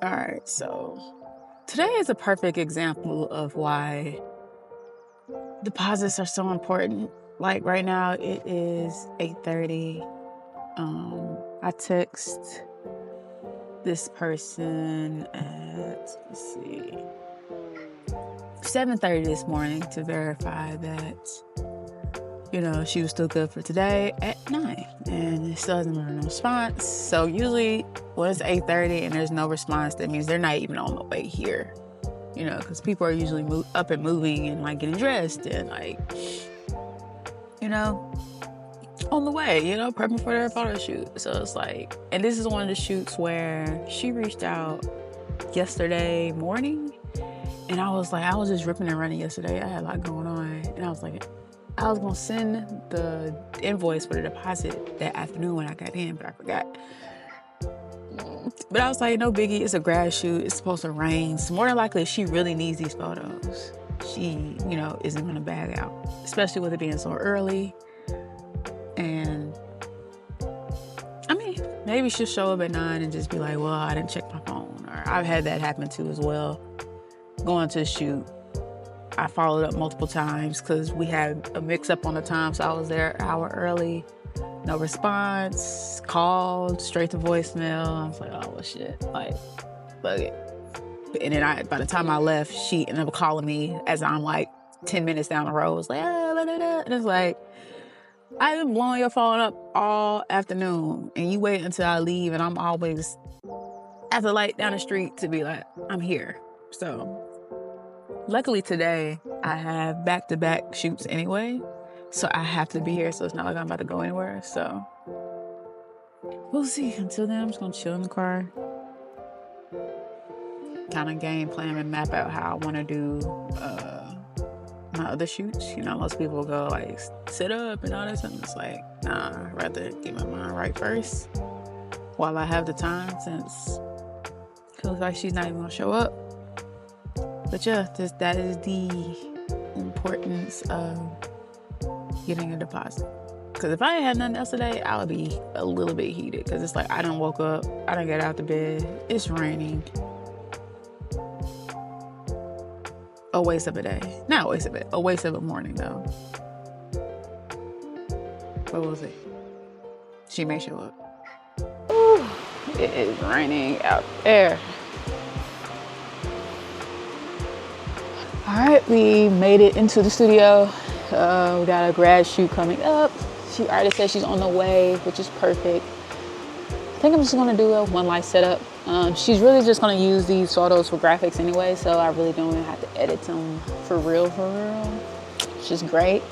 All right, so today is a perfect example of why deposits are so important. Like right now, it is 8:30. I text this person at, let's see, 7:30 this morning to verify that, she was still good for today at 9, and it still hasn't been no response. So usually when it's 8:30 and there's no response, that means they're not even on the way here, because people are usually up and moving and like getting dressed and like, on the way, prepping for their photo shoot. So it's like, and this is one of the shoots where she reached out yesterday morning, and I was just ripping and running yesterday. I had a lot going on, and I was like, I was gonna send the invoice for the deposit that afternoon when I got in, but I forgot. But I was like, no biggie, it's a grad shoot, it's supposed to rain. So more than likely, she really needs these photos. She, isn't gonna bag out, especially with it being so early. And I mean, maybe she'll show up at 9 and just be like, well, I didn't check my phone. Or I've had that happen too as well. Going to the shoot, I followed up multiple times because we had a mix-up on the time, so I was there an hour early. No response, called, straight to voicemail. I was like, oh, well, shit, like, fuck it. And then by the time I left, she ended up calling me as I'm like 10 minutes down the road. It was like, and it's like, I've been blowing your phone up all afternoon, and you wait until I leave, and I'm always at the light down the street to be like, I'm here. So luckily today, I have back-to-back shoots anyway, so I have to be here, so it's not like I'm about to go anywhere. So we'll see. Until then, I'm just gonna chill in the car, kind of game plan and map out how I want to do my other shoots. Most people go like sit up and all this, and it's like, nah, I'd rather get my mind right first while I have the time, since it feels like she's not even gonna show up. But yeah, that is the importance of getting a deposit. Because if I ain't had nothing else today, I would be a little bit heated, because it's like I done woke up, I done get out the bed, it's raining. A waste of a day. Not a waste of it. A waste of a morning, though. What was it? She may show up. Ooh, it is raining out there. All right, we made it into the studio. We got a grad shoot coming up. She already said she's on the way, which is perfect. I think I'm just gonna do a one light setup. She's really just gonna use these photos for graphics anyway, so I really don't even have to edit them for real, which is great.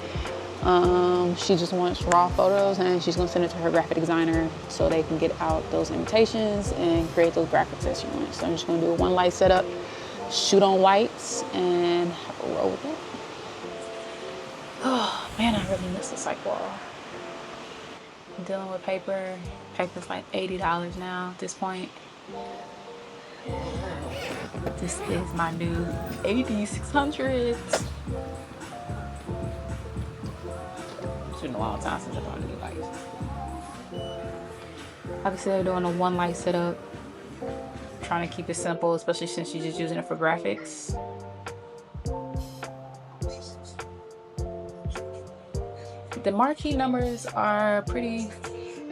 She just wants raw photos, and she's gonna send it to her graphic designer so they can get out those invitations and create those graphics that she wants. So I'm just gonna do a one light setup, shoot on whites, and roll with it. Oh man, I really miss the psych wall. I'm dealing with paper. Paper's like $80 now at this point. This is my new AD600. It's been a long time since I bought a new light. Like I said, doing a one light setup. Trying to keep it simple, especially since she's just using it for graphics. The marquee numbers are a pretty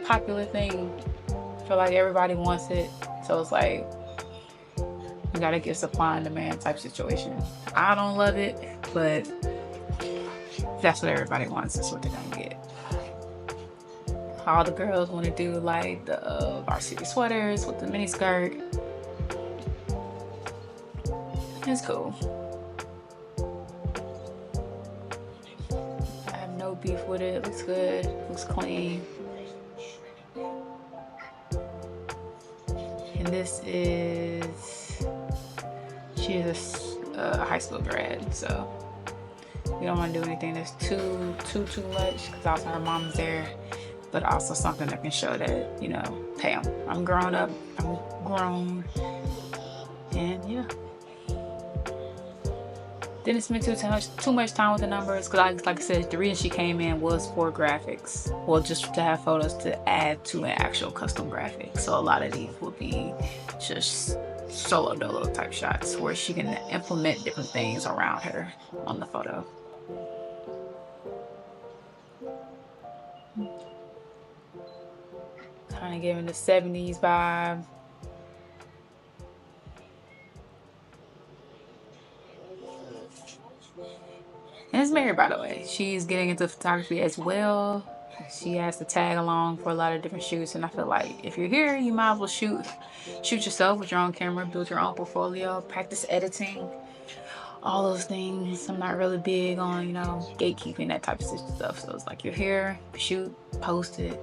popular thing. I feel like everybody wants it. So it's like, you gotta get supply and demand type situation. I don't love it, but that's what everybody wants. That's what they're gonna get. All the girls want to do like the varsity sweaters with the mini skirt. It's cool. I have no beef with it. Looks good. Looks clean. And this is, she is a high school grad, so we don't want to do anything that's too much, because also her mom's there, but also something that can show that, hey, I'm grown up, I'm grown, and yeah. Didn't spend too much time with the numbers, because like I said, the reason she came in was for graphics. Well, just to have photos to add to an actual custom graphic. So a lot of these will be just solo dolo type shots where she can implement different things around her on the photo. Kind of giving the 70s vibe. And it's Mary, by the way. She's getting into photography as well. She has to tag along for a lot of different shoots, and I feel like if you're here, you might as well shoot yourself with your own camera, build your own portfolio, practice editing, all those things. I'm not really big on, you know, gatekeeping, that type of stuff. So it's like you're here, shoot, post it,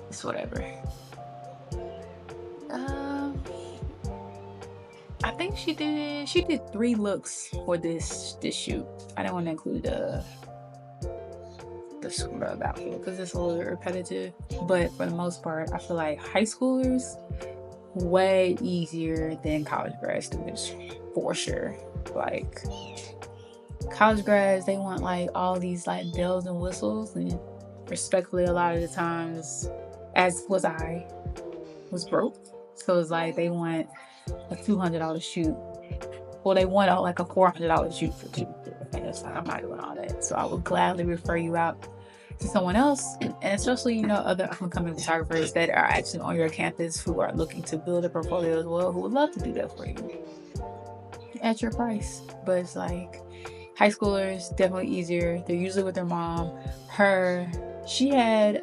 it's whatever. I think she did 3 looks for this shoot. I don't want to include the scrub outfit because it's a little repetitive, but for the most part I feel like high schoolers way easier than college grad students for sure. Like college grads, they want like all these like bells and whistles, and respectfully a lot of the times, as was I, was broke. So it's like they want a $200 shoot. Well, they want like a $400 shoot for 2. And it's like, I'm not doing all that. So I would gladly refer you out to someone else, and especially, you know, other up-and-coming photographers that are actually on your campus who are looking to build a portfolio as well, who would love to do that for you at your price. But it's like high schoolers, definitely easier. They're usually with their mom. I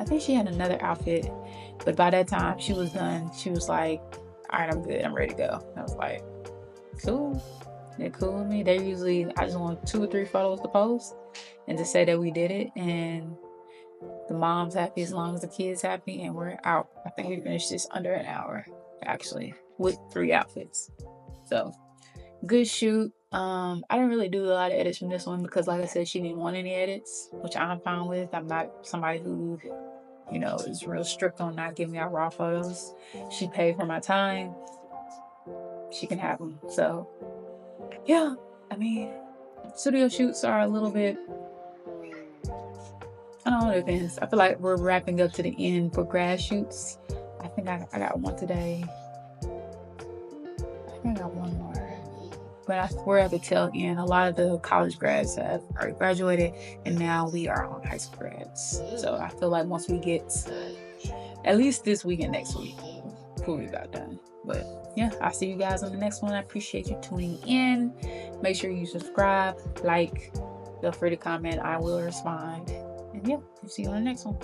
think she had another outfit, but by that time she was done. She was like, all right, I'm good, I'm ready to go. And I was like, cool. They're cool with me. I just want 2 or 3 photos to post and to say that we did it, and the mom's happy as long as the kid's happy, and we're out. I think we finished this under an hour, actually, with 3 outfits. So good shoot. I didn't really do a lot of edits from this one because, like I said, she didn't want any edits, which I'm fine with. I'm not somebody who, you know, is real strict on not giving out raw photos. She paid for my time. She can have them. So yeah, I mean, studio shoots are a little bit, I don't know, it depends. I feel like we're wrapping up to the end for grad shoots. I think I got one today. I think I got one more. But we're at the tail end. A lot of the college grads have already graduated, and now we are on high school grads. So I feel like once we get at least this week and next week, we'll be about done. But yeah, I'll see you guys on the next one. I appreciate you tuning in. Make sure you subscribe, like, feel free to comment. I will respond. And yeah, we'll see you on the next one.